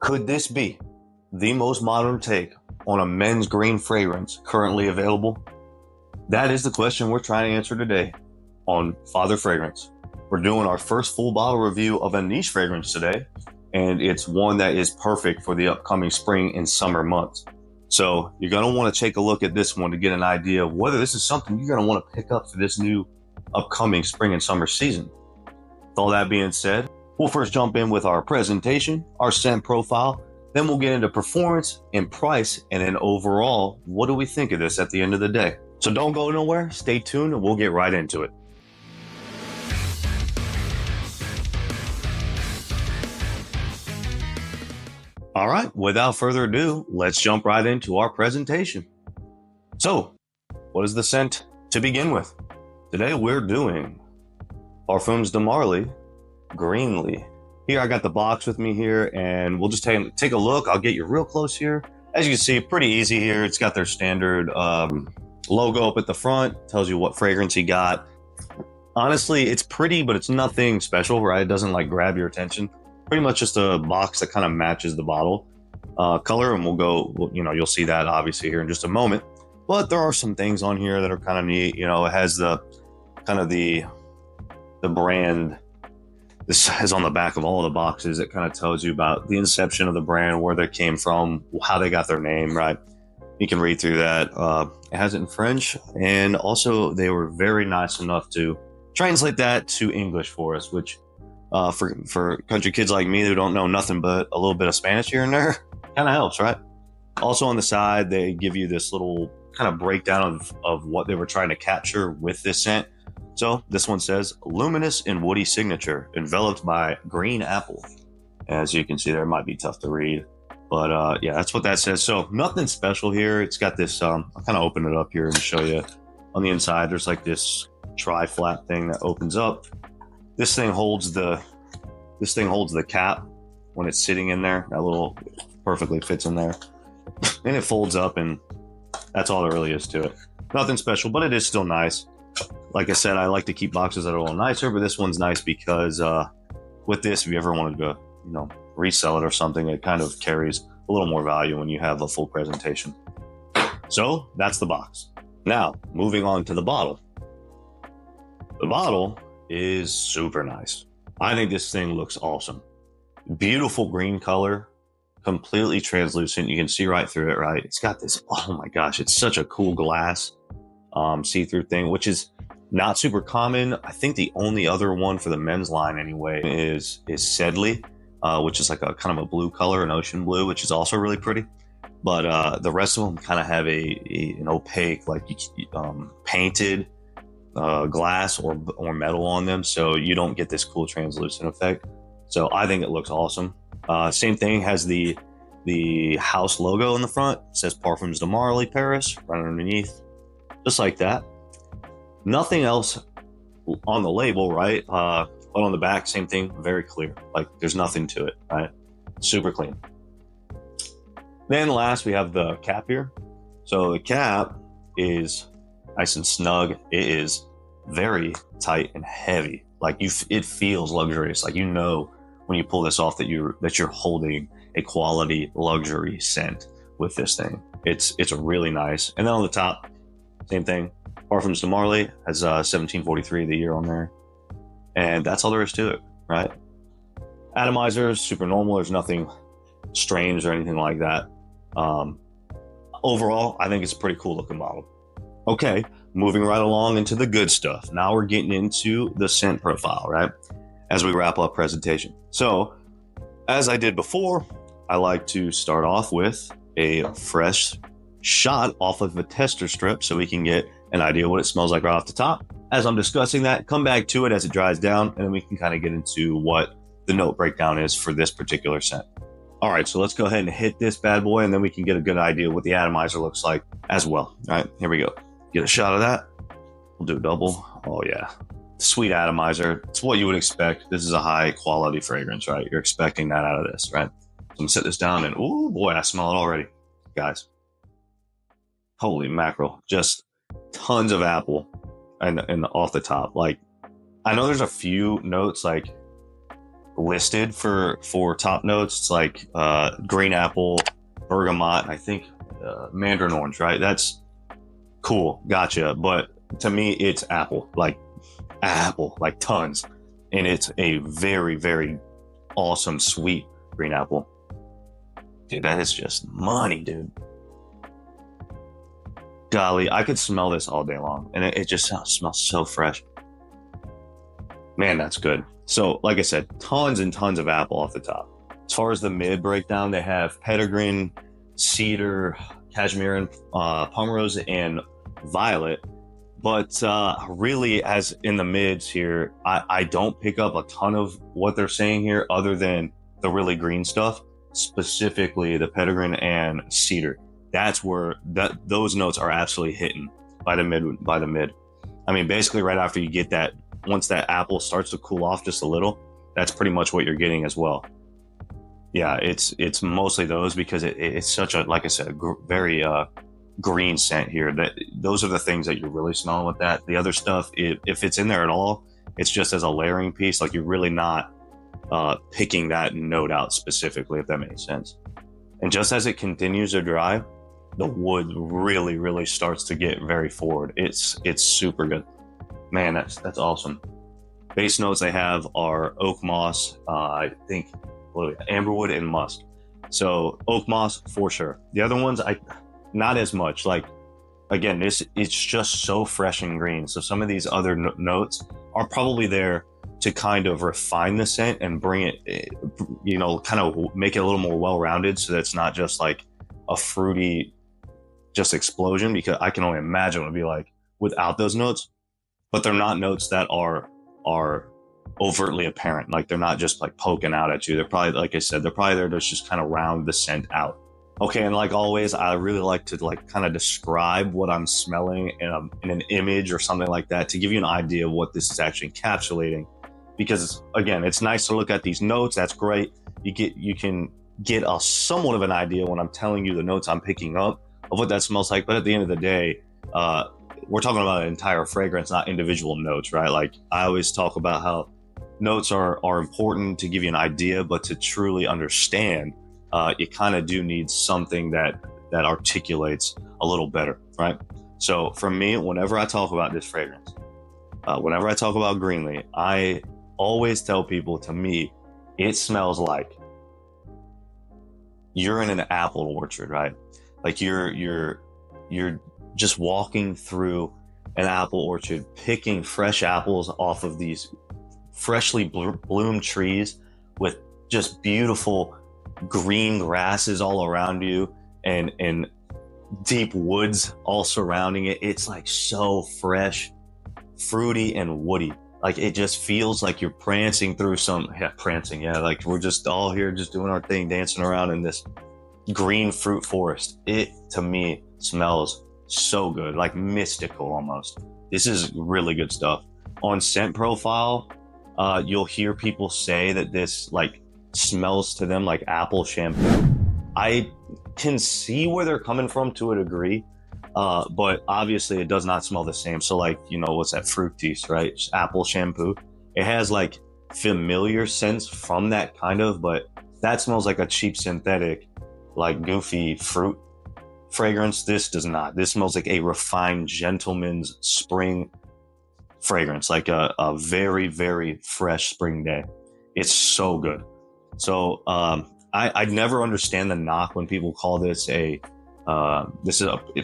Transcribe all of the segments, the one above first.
Could this be the most modern take on a men's green fragrance currently available? That is the question we're trying to answer today on Father Fragrance. We're doing our first full bottle review of a niche fragrance today, and it's one that is perfect for the upcoming spring and summer months. So you're going to want to take a look at this one to get an idea of whether this is something you're going to want to pick up for this new upcoming spring and summer season. With all that being said, we'll first jump in with our presentation, our scent profile, then we'll get into performance and price, and then overall, what do we think of this at the end of the day? So don't go nowhere, stay tuned, and we'll get right into it. All right, without further ado, let's jump right into our presentation. So, what is the scent to begin with? Today we're doing Parfums de Marley, Greenley. Here I got the box with me here, and we'll just take a look. I'll get you real close here. As you can see, pretty easy here. It's got their standard logo up at the front, tells you what fragrance you got. Honestly, it's pretty, but it's nothing special, right? It doesn't like grab your attention. Pretty much just a box that kind of matches the bottle color, and you'll see that obviously here in just a moment. But there are some things on here that are kind of neat. You know, it has the kind of the brand. This is on the back of all the boxes. It kind of tells you about the inception of the brand, where they came from, how they got their name, right? You can read through that. It has it in French, and also they were very nice enough to translate that to English for us, which for country kids like me who don't know nothing but a little bit of Spanish here and there, kind of helps, right? Also on the side, they give you this little kind of breakdown of what they were trying to capture with this scent. So this one says, luminous and woody signature, enveloped by green apple. As you can see there, it might be tough to read, but yeah, that's what that says. So nothing special here. It's got this, I'll kind of open it up here and show you. On the inside, there's like this tri-flap thing that opens up. This thing holds the cap when it's sitting in there. That little perfectly fits in there. And it folds up, and that's all there really is to it. Nothing special, but it is still nice. Like I said, I like to keep boxes that are a little nicer, but this one's nice because with this, if you ever wanted to, resell it or something, it kind of carries a little more value when you have a full presentation. So that's the box. Now, moving on to the bottle. The bottle is super nice. I think this thing looks awesome. Beautiful green color, completely translucent. You can see right through it, right? It's got this, oh my gosh, it's such a cool glass see-through thing, which is not super common. I think the only other one for the men's line anyway is Sedley, which is like a kind of a blue color, an ocean blue, which is also really pretty. But the rest of them kind of have an opaque, like painted glass or metal on them, so you don't get this cool translucent effect. So I think it looks awesome. Same thing, has the house logo in the front. It says Parfums de Marley Paris right underneath, just like that. Nothing else on the label, right? But on the back, same thing, very clear. Like there's nothing to it, right? Super clean. Then last, we have the cap here. So the cap is nice and snug. It is very tight and heavy. Like it feels luxurious. Like when you pull this off that you're holding a quality luxury scent with this thing. It's really nice. And then on the top, same thing. Parfums de Marley has 1743 the year on there, and that's all there is to it, right? Atomizers, super normal. There's nothing strange or anything like that. Overall, I think it's a pretty cool looking bottle. Okay, moving right along into the good stuff. Now we're getting into the scent profile, right? As we wrap up presentation. So, as I did before, I like to start off with a fresh shot off of a tester strip so we can get an idea what it smells like right off the top. As I'm discussing that, come back to it as it dries down, and then we can kind of get into what the note breakdown is for this particular scent. All right, so let's go ahead and hit this bad boy, and then we can get a good idea what the atomizer looks like as well. All right, here we go. Get a shot of that. We'll do a double. Oh yeah, sweet atomizer. It's what you would expect. This is a high quality fragrance, right? You're expecting that out of this, right? So I'm gonna set this down, and oh boy, I smell it already, guys. Holy mackerel, just tons of apple and off the top. Like, I know there's a few notes like listed for top notes. It's like green apple, bergamot, I think mandarin orange, right? That's cool, gotcha. But to me, it's apple, like tons, and it's a very, very awesome sweet green apple. Dude, that is just money, dude. Golly, I could smell this all day long, and it just smells so fresh. Man, that's good. So, like I said, tons and tons of apple off the top. As far as the mid breakdown, they have petitgreen, cedar, cashmere, pomerose, and violet. But really, as in the mids here, I don't pick up a ton of what they're saying here other than the really green stuff, specifically the petitgreen and cedar. That's where those notes are absolutely hitting by the mid. I mean, basically right after you get that, once that apple starts to cool off just a little, that's pretty much what you're getting as well. Yeah, it's mostly those because it's such a, like I said, very green scent here. That those are the things that you're really smelling with that. The other stuff, if it's in there at all, it's just as a layering piece. Like you're really not picking that note out specifically, if that makes sense. And just as it continues to dry, the wood really, really starts to get very forward. It's super good. Man, that's awesome. Base notes they have are oak moss, I think amberwood and musk. So oak moss for sure. The other ones, not as much. Like again, it's just so fresh and green. So some of these other notes are probably there to kind of refine the scent and bring it, kind of make it a little more well-rounded, so that it's not just like a fruity just explosion, because I can only imagine what it'd be like without those notes. But they're not notes that are overtly apparent. Like they're not just like poking out at you. They're probably, like I said, they're probably there to just kind of round the scent out. Okay, and like always, I really like to kind of describe what I'm smelling in an image or something like that to give you an idea of what this is actually encapsulating. Because again, it's nice to look at these notes. That's great. You can get a somewhat of an idea when I'm telling you the notes I'm picking up of what that smells like. But at the end of the day, we're talking about an entire fragrance, not individual notes, right? Like I always talk about how notes are important to give you an idea, but to truly understand, you kind of do need something that articulates a little better, right? So for me, whenever I talk about this fragrance, whenever I talk about Greenley, I always tell people, to me, it smells like you're in an apple orchard, right? Like you're just walking through an apple orchard, picking fresh apples off of these freshly bloomed trees with just beautiful green grasses all around you and deep woods all surrounding it. It's like so fresh, fruity, and woody. Like it just feels like you're prancing through like we're just all here just doing our thing, dancing around in this green fruit forest. It, to me, smells so good, like mystical almost. This is really good stuff. On scent profile, you'll hear people say that this like smells to them like apple shampoo. I can see where they're coming from to a degree, but obviously it does not smell the same. So like, what's that, Fructis, right? Just apple shampoo. It has like familiar scents from that kind of, but that smells like a cheap synthetic, like goofy fruit fragrance. This does not. This smells like a refined gentleman's spring fragrance, like a very, very fresh spring day. It's so good. So I'd never understand the knock when people call this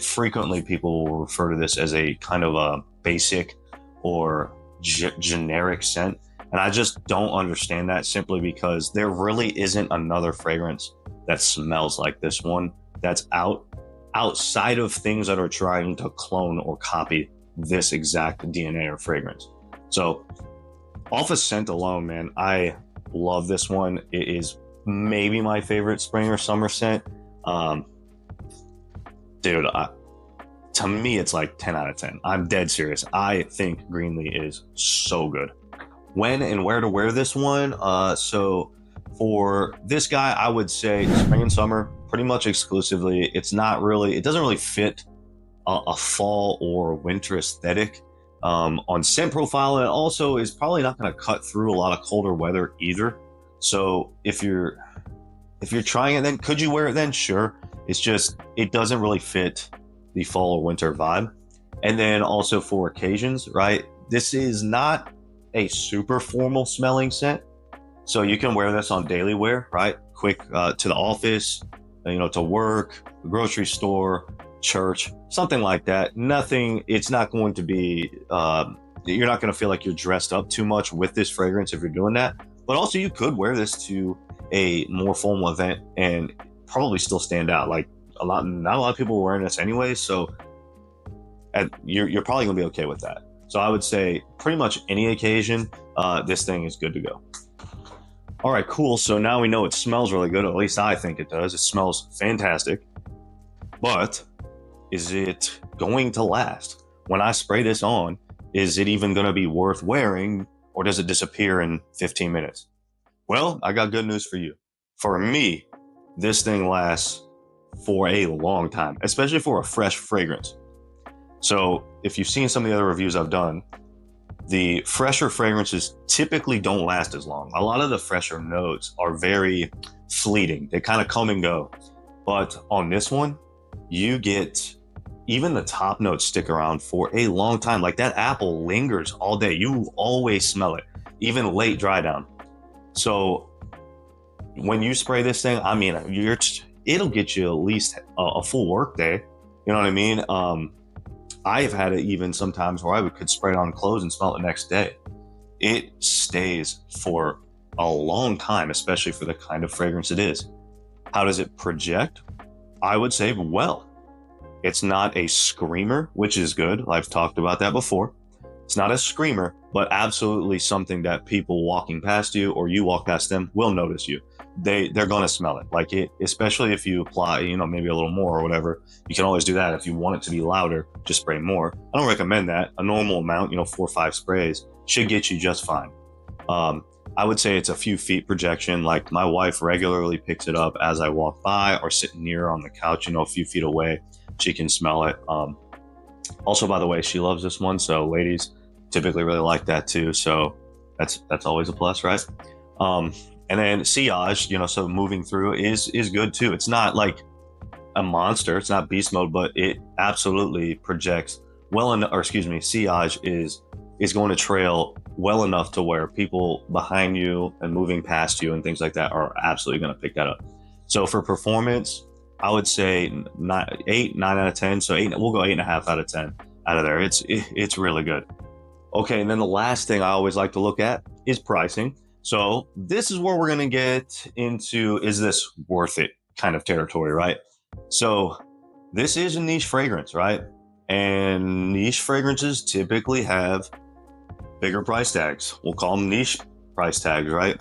frequently people will refer to this as a kind of a basic or generic scent. And I just don't understand that, simply because there really isn't another fragrance that smells like this one that's outside of things that are trying to clone or copy this exact DNA or fragrance. So off of scent alone, man, I love this one. It is maybe my favorite spring or summer scent. Dude, to me, it's like 10 out of 10. I'm dead serious. I think Greenley is so good. When and where to wear this one? So for this guy, I would say spring and summer, pretty much exclusively. It doesn't really fit a fall or winter aesthetic on scent profile. And it also is probably not going to cut through a lot of colder weather either. So if you're trying it, then could you wear it then? Sure. It's just, it doesn't really fit the fall or winter vibe. And then also for occasions, right? This is not a super formal smelling scent. So you can wear this on daily wear, right? Quick to the office, to work, the grocery store, church, something like that. Nothing, it's not going to be, you're not going to feel like you're dressed up too much with this fragrance if you're doing that. But also you could wear this to a more formal event and probably still stand out. Like not a lot of people are wearing this anyway. So you're probably gonna be okay with that. So I would say pretty much any occasion, this thing is good to go. All right, cool. So now we know it smells really good. At least I think it does. It smells fantastic. But is it going to last? When I spray this on, is it even going to be worth wearing, or does it disappear in 15 minutes? Well, I got good news for you. For me, this thing lasts for a long time, especially for a fresh fragrance. So if you've seen some of the other reviews I've done, the fresher fragrances typically don't last as long. A lot of the fresher notes are very fleeting. They kind of come and go. But on this one, you get even the top notes stick around for a long time. Like that apple lingers all day. You always smell it, even late dry down. So when you spray this thing, I mean, it'll get you at least a full work day. You know what I mean? I've had it even sometimes where I could spray it on clothes and smell it the next day. It stays for a long time, especially for the kind of fragrance it is. How does it project? I would say well. It's not a screamer, which is good. I've talked about that before. It's not a screamer, but absolutely something that people walking past you or you walk past them will notice you. They're going to smell it. Like it, especially if you apply, maybe a little more or whatever. You can always do that. If you want it to be louder, just spray more. I don't recommend that. A normal amount, 4 or 5 sprays should get you just fine. I would say it's a few feet projection. Like my wife regularly picks it up as I walk by or sitting near her on the couch, a few feet away. She can smell it. Also, by the way, she loves this one. So ladies typically really like that too. So that's always a plus, right? And then sillage, so moving through is good too. It's not like a monster. It's not beast mode, but it absolutely projects well enough, or excuse me, sillage is going to trail well enough to where people behind you and moving past you and things like that are absolutely going to pick that up. So for performance, I would say 9 out of 10. So 8, we'll go 8.5 out of 10 out of there. It's really good. Okay, and then the last thing I always like to look at is pricing. So this is where we're going to get into, is this worth it kind of territory, right? So this is a niche fragrance, right? And niche fragrances typically have bigger price tags. We'll call them niche price tags, right?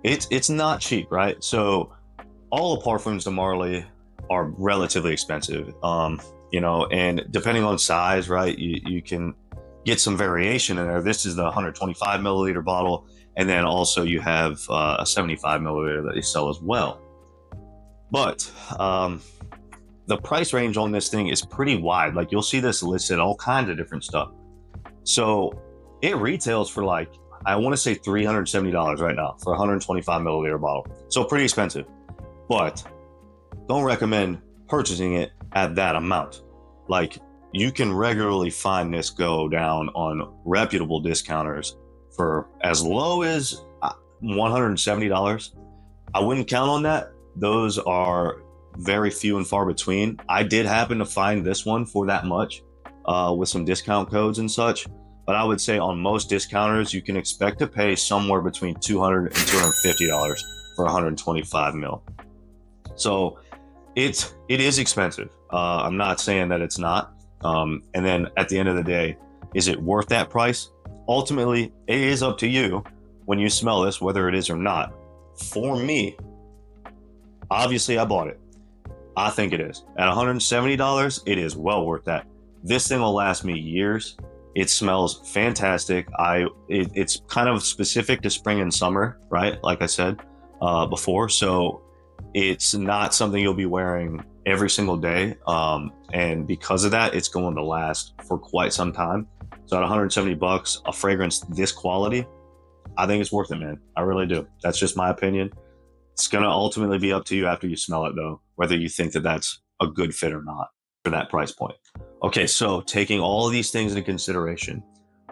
It's not cheap, right? So all the Parfums de Marley are relatively expensive, and depending on size, right, you can get some variation in there. This is the 125 milliliter bottle, and then also you have a 75 milliliter that they sell as well. But the price range on this thing is pretty wide. Like you'll see this listed all kinds of different stuff. So it retails for like, I want to say $370 right now for a 125 milliliter bottle. So pretty expensive, but don't recommend purchasing it at that amount. Like you can regularly find this go down on reputable discounters for as low as $170. I wouldn't count on that. Those are very few and far between. I did happen to find this one for that much with some discount codes and such. But I would say on most discounters, you can expect to pay somewhere between $200 and $250 for 125 mil. So it is expensive. I'm not saying that it's not. And then at the end of the day, is it worth that price? Ultimately, it is up to you when you smell this, whether it is or not. For me, obviously I bought it. I think it is. At $170, it is well worth that. This thing will last me years. It smells fantastic. It's kind of specific to spring and summer, right? Like I said before. So it's not something you'll be wearing every single day. And because of that, it's going to last for quite some time. So at $170, a fragrance this quality, I think it's worth it, man. I really do. That's just my opinion. It's going to ultimately be up to you after you smell it, though, whether you think that that's a good fit or not for that price point. Okay, so taking all of these things into consideration,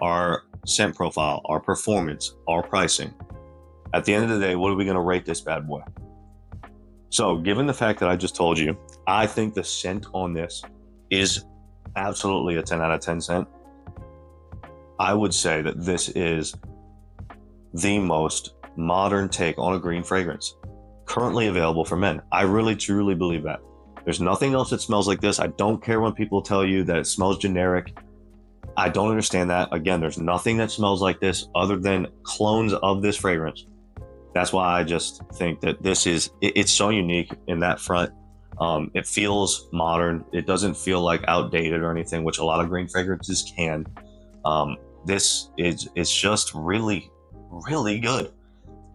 our scent profile, our performance, our pricing, at the end of the day, what are we going to rate this bad boy? So given the fact that I just told you, I think the scent on this is absolutely a 10 out of 10 scent. I would say that this is the most modern take on a green fragrance currently available for men. I really truly believe that. There's nothing else that smells like this. I don't care when people tell you that it smells generic. I don't understand that. Again, there's nothing that smells like this other than clones of this fragrance. That's why I just think that this is, it's so unique in that front. It feels modern. It doesn't feel like outdated or anything, which a lot of green fragrances can. This is, it's just really, really good.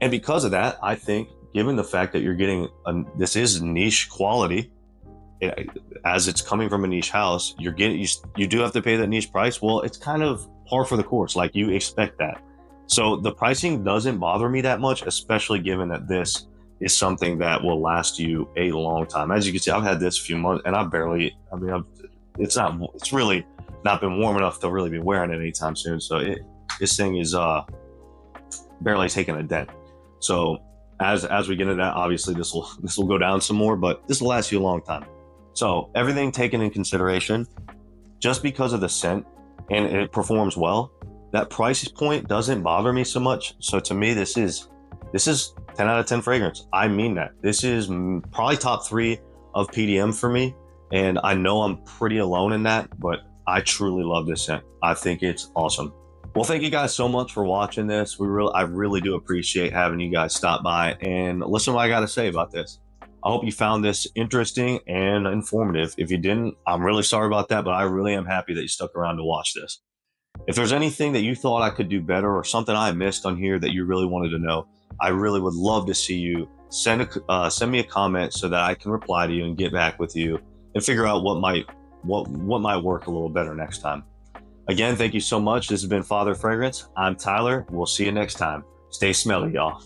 And because of that, I think, given the fact that you're getting, this is niche quality, as it's coming from a niche house, you're getting, you do have to pay that niche price. Well, it's kind of par for the course. Like, you expect that. So the pricing doesn't bother me that much, especially given that this is something that will last you a long time. As you can see, I've had this a few months and it's really not been warm enough to really be wearing it anytime soon. So this thing is barely taking a dent. So as we get into that, obviously this will go down some more, but this will last you a long time. So everything taken in consideration, just because of the scent and it performs well, that price point doesn't bother me so much. So to me, this is 10 out of 10 fragrance. I mean that. This is probably top 3 of PDM for me. And I know I'm pretty alone in that, but I truly love this scent. I think it's awesome. Well, thank you guys so much for watching this. I really do appreciate having you guys stop by and listen to what I got to say about this. I hope you found this interesting and informative. If you didn't, I'm really sorry about that, but I really am happy that you stuck around to watch this. If there's anything that you thought I could do better or something I missed on here that you really wanted to know, I really would love to see you send me a comment so that I can reply to you and get back with you and figure out what might work a little better next time. Again, thank you so much. This has been Father Fragrance. I'm Tyler. We'll see you next time. Stay smelly, y'all.